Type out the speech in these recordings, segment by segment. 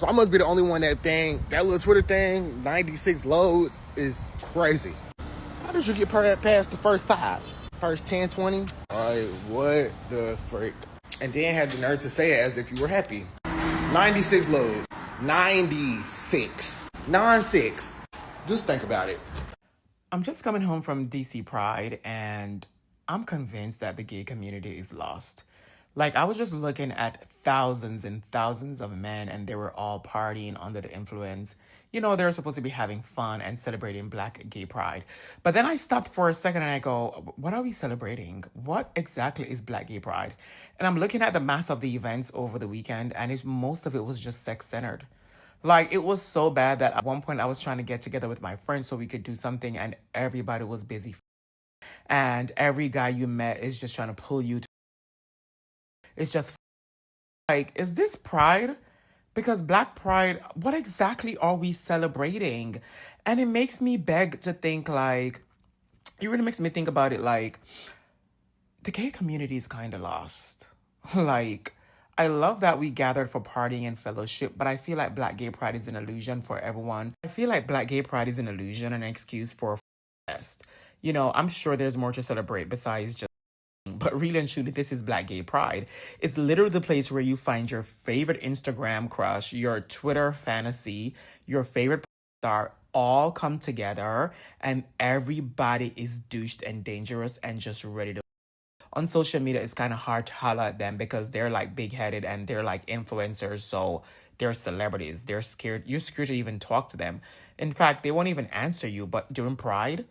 So I must be the only one that little Twitter thing, 96 loads, is crazy. How did you get past the first 5? First 10, 20? Alright, what the frick? And then had the nerve to say it as if you were happy. 96 loads. 96. Non-6. Just think about it. I'm just coming home from DC Pride and I'm convinced that the gay community is lost. Like, I was just looking at thousands and thousands of men and they were all partying under the influence. You know, they're supposed to be having fun and celebrating Black Gay Pride. But then I stopped for a second and I go, what are we celebrating? What exactly is Black Gay Pride? And I'm looking at the mass of the events over the weekend and most of it was just sex-centered. Like, it was so bad that at one point I was trying to get together with my friends so we could do something and everybody was busy. And every guy you met is just trying to pull you to. It's just like, is this pride? Because Black Pride, what exactly are we celebrating? And it makes me beg to think, like, it really makes me think about it, like, the gay community is kind of lost. Like, I love that we gathered for partying and fellowship, but I feel like Black Gay Pride is an illusion for everyone. I feel like Black Gay Pride is an illusion and an excuse for a fest. You know, I'm sure there's more to celebrate besides just, but really and truly, this is Black Gay Pride. It's literally the place where you find your favorite Instagram crush, your Twitter fantasy, your favorite star, all come together and everybody is douched and dangerous and just ready to. On social media, it's kind of hard to highlight them because they're like big-headed and they're like influencers, so they're celebrities. They're scared. You're scared to even talk to them. In fact, they won't even answer you. But during Pride,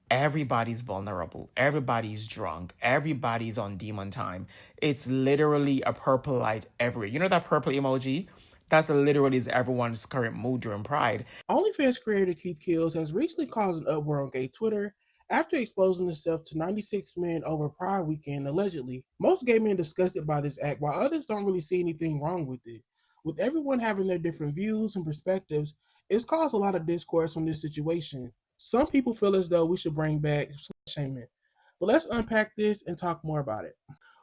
everybody's vulnerable. Everybody's drunk. Everybody's on demon time. It's literally a purple light everywhere. You know that purple emoji? That's literally everyone's current mood during Pride. Onlyfans creator Keith Kills has recently caused an uproar on gay Twitter after exposing himself to 96 men over Pride weekend, allegedly. Most gay men disgusted by this act, while others don't really see anything wrong with it. With everyone having their different views and perspectives, it's caused a lot of discourse on this situation. Some people feel as though we should bring back shaming. But let's unpack this and talk more about it.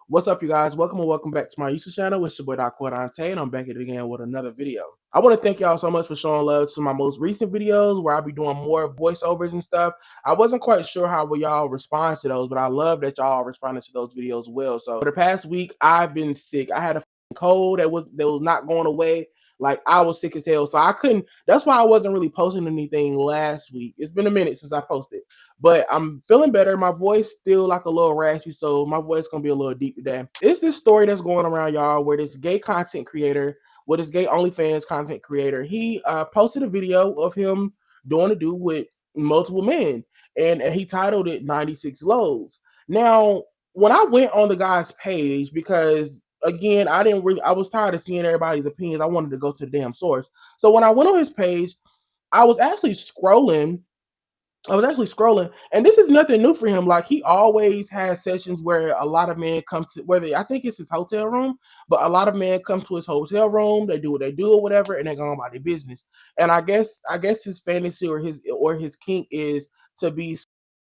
What's up, you guys? Welcome back to my YouTube channel. It's your boy Doc Quadante, and I'm back at it again with another video. I want to thank y'all so much for showing love to my most recent videos where I'll be doing more voiceovers and stuff. I wasn't quite sure how y'all respond to those, but I love that y'all responded to those videos well. So for the past week, I've been sick. I had a cold that was not going away. Like, I was sick as hell, so I couldn't. That's why I wasn't really posting anything last week. It's been a minute since I posted, but I'm feeling better. My voice still like a little raspy, so my voice gonna be a little deep today. It's this story that's going around, y'all, where this gay content creator, this gay OnlyFans content creator, he posted a video of him doing a do with multiple men, and he titled it 96 Lows. Now, when I went on the guy's page, because again, I was tired of seeing everybody's opinions. I wanted to go to the damn source. So when I went on his page, I was actually scrolling, and this is nothing new for him. Like, he always has sessions where a lot of men come to, I think it's his hotel room, but a lot of men come to his hotel room, they do what they do or whatever, and they go on about their business. And I guess his fantasy or his kink is to be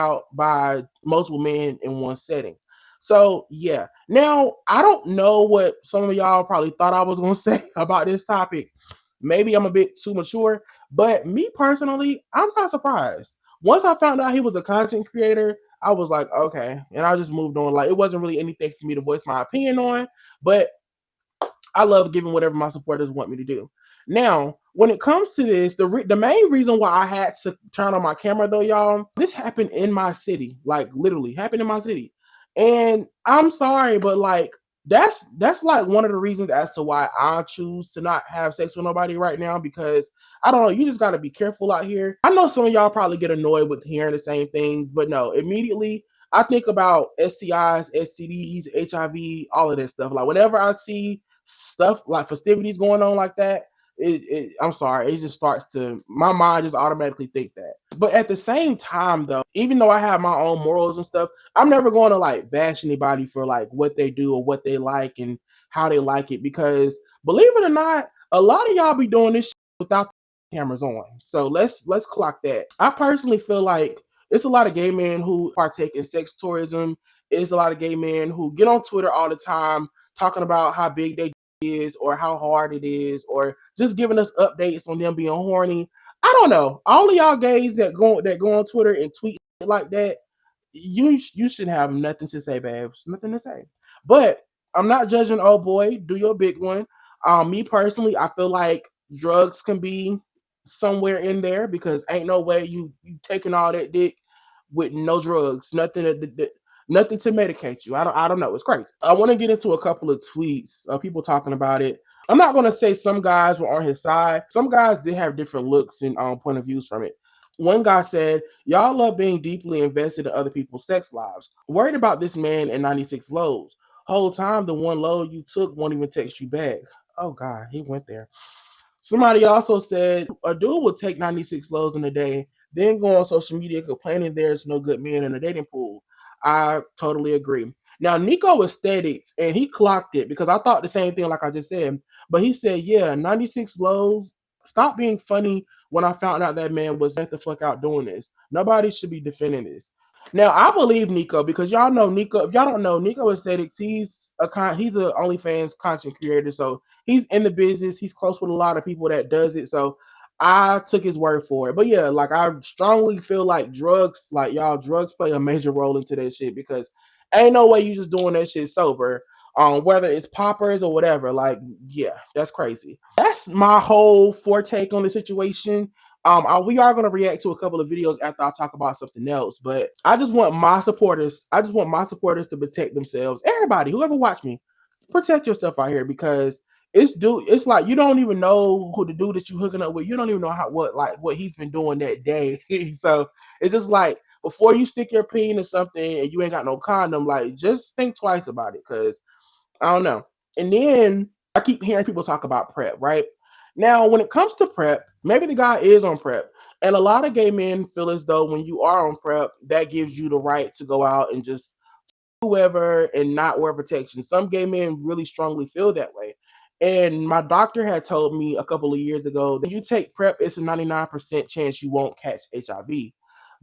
out by multiple men in one setting. So yeah. Now, I don't know what some of y'all probably thought I was gonna say about this topic. Maybe I'm a bit too mature, but me personally, I'm not surprised. Once I found out he was a content creator, I was like, okay, and I just moved on. Like, it wasn't really anything for me to voice my opinion on, but I love giving whatever my supporters want me to do. Now, when it comes to this, the main reason why I had to turn on my camera, though, y'all, this happened in my city. Like, literally happened in my city. And I'm sorry, but like, that's like one of the reasons as to why I choose to not have sex with nobody right now, because I don't know, you just got to be careful out here. I know some of y'all probably get annoyed with hearing the same things, but no, immediately I think about STIs, STDs, HIV, all of that stuff. Like, whenever I see stuff like festivities going on like that, I'm sorry, it just starts to, my mind just automatically think that. But at the same time, though, even though I have my own morals and stuff, I'm never going to like bash anybody for like what they do or what they like and how they like it, because believe it or not, a lot of y'all be doing this shit without the cameras on. So let's clock that. I personally feel like it's a lot of gay men who partake in sex tourism. It's a lot of gay men who get on Twitter all the time talking about how big they is or how hard it is or just giving us updates on them being horny. I don't know. All of y'all gays that go on Twitter and tweet like that, you should have nothing to say, babes. Nothing to say. But I'm not judging. Oh boy, do your big one. Me personally, I feel like drugs can be somewhere in there because ain't no way you taking all that dick with no drugs, nothing nothing to medicate you. I don't know. It's crazy. I want to get into a couple of tweets of people talking about it. I'm not gonna say some guys were on his side. Some guys did have different looks and point of views from it. One guy said, "Y'all love being deeply invested in other people's sex lives. Worried about this man and 96 loads. Whole time the one load you took won't even text you back." Oh God, he went there. Somebody also said a dude will take 96 loads in a day, then go on social media complaining there's no good men in the dating pool. I totally agree. Now, Nico Aesthetics, and he clocked it because I thought the same thing like I just said. But he said, yeah, 96 lows. Stop being funny when I found out that man was get the fuck out doing this. Nobody should be defending this. Now, I believe Nico because y'all know Nico. If y'all don't know Nico Aesthetics, he's a OnlyFans content creator. So he's in the business. He's close with a lot of people that does it. So I took his word for it. But yeah, like I strongly feel like drugs play a major role into that shit because ain't no way you just doing that shit sober. Whether it's poppers or whatever, like, yeah, that's crazy. That's my whole foretake on the situation. We are going to react to a couple of videos after I talk about something else, but I just want my supporters to protect themselves. Everybody, whoever watch me, protect yourself out here because it's like you don't even know who the dude that you hooking up with. You don't even know what he's been doing that day. So it's just like before you stick your peen in something and you ain't got no condom, like just think twice about it because I don't know. And then I keep hearing people talk about PrEP, right? Now, when it comes to PrEP, maybe the guy is on PrEP. And a lot of gay men feel as though when you are on PrEP, that gives you the right to go out and just whoever and not wear protection. Some gay men really strongly feel that way. And my doctor had told me a couple of years ago that you take PrEP, it's a 99% chance you won't catch HIV.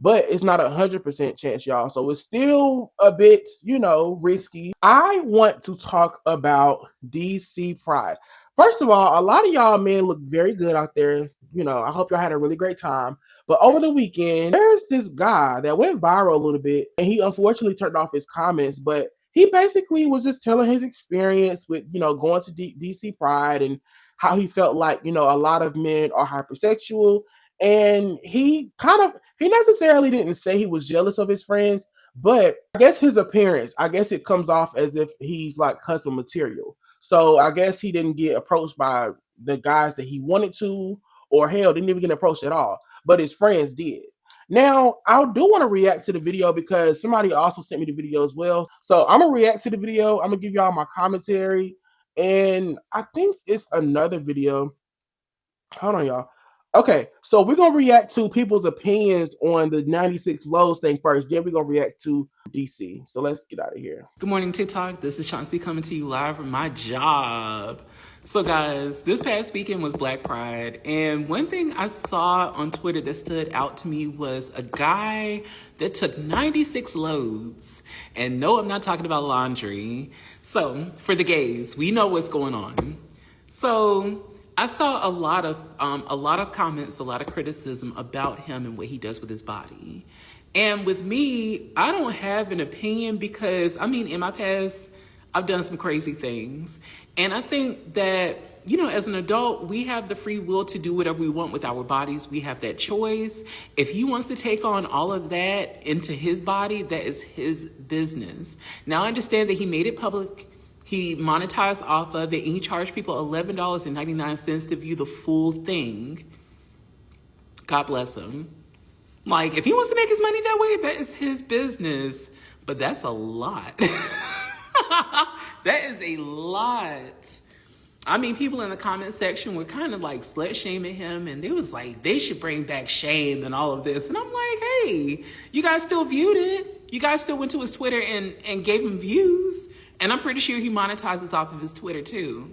But it's not 100% chance, y'all. So it's still a bit, risky. I want to talk about DC Pride. First of all, a lot of y'all men look very good out there. I hope y'all had a really great time. But over the weekend, there's this guy that went viral a little bit, and he unfortunately turned off his comments, but he basically was just telling his experience with, going to DC Pride and how he felt like, a lot of men are hypersexual. And he necessarily didn't say he was jealous of his friends, but I guess his appearance, I guess it comes off as if he's like husband material. So I guess he didn't get approached by the guys that he wanted to, or hell, didn't even get approached at all. But his friends did. Now, I do want to react to the video because somebody also sent me the video as well. So I'm going to react to the video. I'm going to give y'all my commentary. And I think it's another video. Hold on, y'all. Okay, so we're going to react to people's opinions on the 96 lows thing first. Then we're going to react to DC. So let's get out of here. Good morning, TikTok. This is Chauncey coming to you live from my job. So guys, this past weekend was Black Pride. And one thing I saw on Twitter that stood out to me was a guy that took 96 loads. And no, I'm not talking about laundry. So for the gays, we know what's going on. So I saw a lot of comments, a lot of criticism about him and what he does with his body. And with me, I don't have an opinion because, in my past, I've done some crazy things. And I think that, as an adult, we have the free will to do whatever we want with our bodies. We have that choice. If he wants to take on all of that into his body, that is his business. Now, I understand that he made it public. He monetized off of it, and he charged people $11.99 to view the full thing. God bless him. Like, if he wants to make his money that way, that is his business. But that's a lot. That is a lot. People in the comment section were kind of like slut shaming him, and they was like, they should bring back shame and all of this. And I'm like, hey, you guys still viewed it. You guys still went to his Twitter and gave him views. And I'm pretty sure he monetizes off of his Twitter too.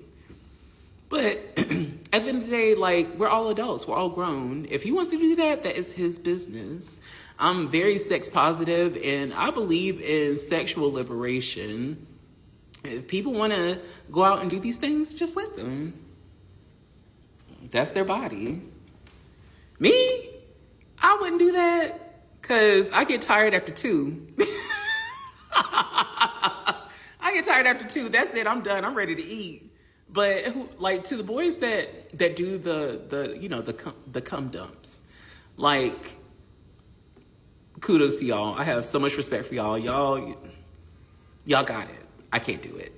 But at the end of the day, like, we're all adults. We're all grown. If he wants to do that, that is his business. I'm very sex positive, and I believe in sexual liberation. If people want to go out and do these things, just let them. That's their body. Me, I wouldn't do that because I get tired after two. I get tired after two. That's it. I'm done. I'm ready to eat. But like to the boys that do the cum dumps, like kudos to y'all. I have so much respect for y'all. Y'all got it. I can't do it.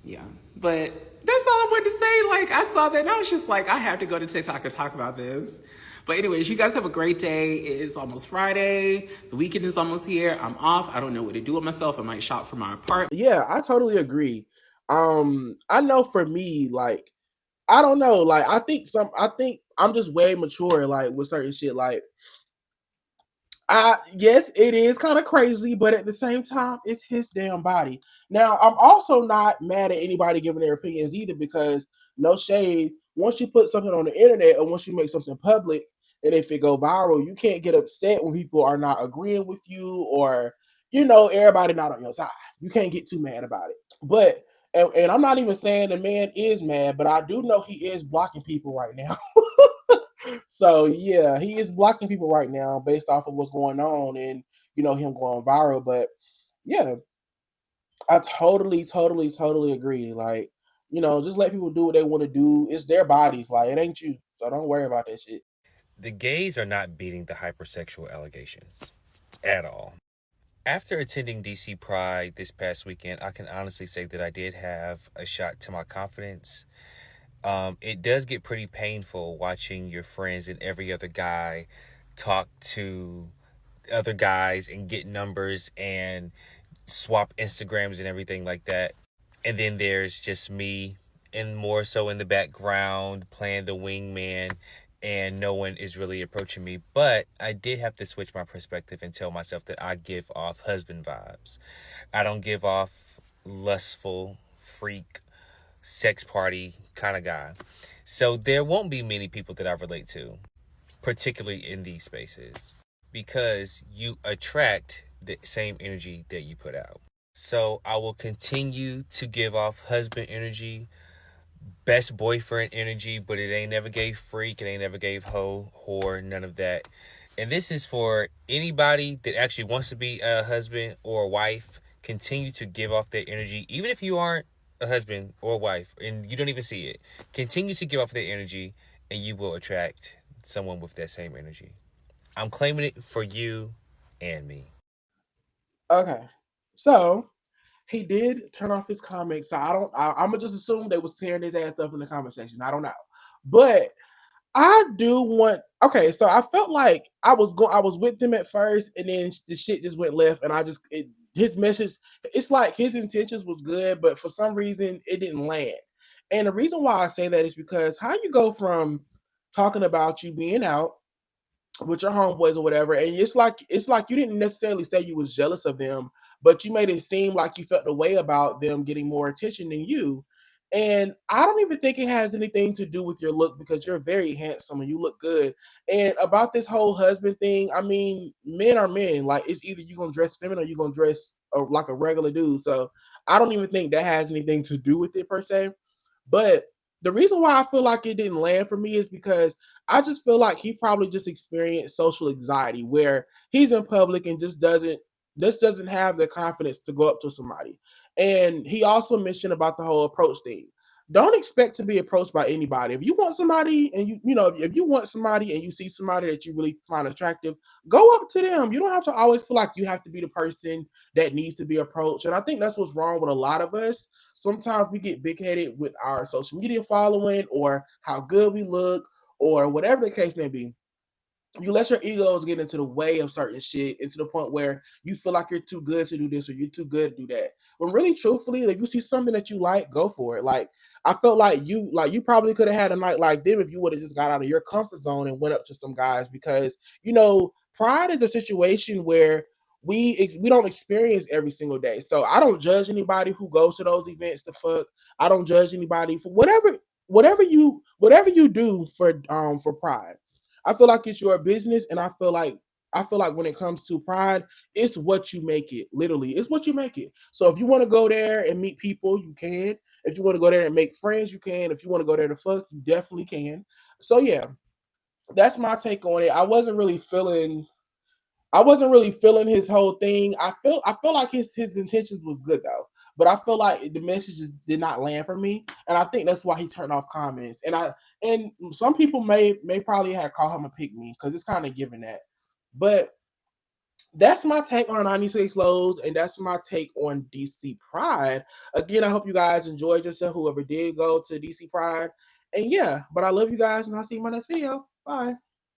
Yeah. But that's all I wanted to say. Like, I saw that and I was just like, I have to go to TikTok and talk about this. But anyways, you guys have a great day. It is almost Friday. The weekend is almost here. I'm off. I don't know what to do with myself. I might shop for my apartment. Yeah, I totally agree. I know for me, like, I don't know, like, I think I'm just way mature, like, with certain shit, like, yes, it is kind of crazy, but at the same time, it's his damn body. Now, I'm also not mad at anybody giving their opinions either, because no shade. Once you put something on the internet or once you make something public, and if it go viral, you can't get upset when people are not agreeing with you or everybody not on your side. You can't get too mad about it. But and I'm not even saying the man is mad, but I do know he is blocking people right now. So yeah, he is blocking people right now based off of what's going on and him going viral. But yeah, I totally agree. Like, just let people do what they want to do. It's their bodies, like it ain't you. So don't worry about that shit. The gays are not beating the hypersexual allegations at all. After attending DC Pride this past weekend, I can honestly say that I did have a shot to my confidence. It does get pretty painful watching your friends and every other guy talk to other guys and get numbers and swap Instagrams and everything like that. And then there's just me and more so in the background playing the wingman and no one is really approaching me. But I did have to switch my perspective and tell myself that I give off husband vibes. I don't give off lustful, freak, sex party kind of guy. So there won't be many people that I relate to, particularly in these spaces, because you attract the same energy that you put out. So I will continue to give off husband energy, best boyfriend energy, but it ain't never gave freak, it ain't never gave hoe, whore, none of that. And this is for anybody that actually wants to be a husband or a wife. Continue to give off that energy, even if you aren't a husband or a wife and you don't even see it. Continue to give off that energy and you will attract someone with that same energy. I'm claiming it for you and me. Okay, so he did turn off his comments. So I'm gonna just assume they was tearing his ass up in the comment section. I don't know, but I do want. Okay, so I felt like I was with them at first, and then the shit just went left, and his message. It's like his intentions was good, but for some reason it didn't land. And the reason why I say that is because how you go from talking about you being out with your homeboys or whatever, and it's like you didn't necessarily say you was jealous of them, but you made it seem like you felt the way about them getting more attention than you. And I don't even think it has anything to do with your look because you're very handsome and you look good. And about this whole husband thing, I mean, men are men. Like it's either you're gonna dress feminine or you're gonna dress like a regular dude. So I don't even think that has anything to do with it per se. But the reason why I feel like it didn't land for me is because I just feel like he probably just experienced social anxiety where he's in public and just doesn't have the confidence to go up to somebody. And he also mentioned about the whole approach thing. Don't expect to be approached by anybody. If you want somebody and if you want somebody and you see somebody that you really find attractive, go up to them. You don't have to always feel like you have to be the person that needs to be approached. And I think that's what's wrong with a lot of us. Sometimes we get big headed with our social media following or how good we look or whatever the case may be. You let your egos get into the way of certain shit, into the point where you feel like you're too good to do this or you're too good to do that. When really, truthfully, if you see something that you like, go for it. Like I felt like you probably could have had a night like them if you would have just got out of your comfort zone and went up to some guys because pride is a situation where we don't experience every single day. So I don't judge anybody who goes to those events to fuck. I don't judge anybody for whatever you do for pride. I feel like it's your business, and I feel like I feel like when it comes to Pride, it's what you make it. Literally, it's what you make it. So if you want to go there and meet people, you can. If you want to go there and make friends, you can. If you want to go there to fuck, you definitely can. So yeah, that's my take on it. I wasn't really feeling his whole thing. I feel like his intentions was good though. But I feel like the messages did not land for me. And I think that's why he turned off comments. And some people may probably have called him a pick me because it's kind of given that. But that's my take on 96 Lows, and that's my take on DC Pride. Again, I hope you guys enjoyed yourself, whoever did go to DC Pride. And yeah, but I love you guys, and I'll see you in my next video. Bye.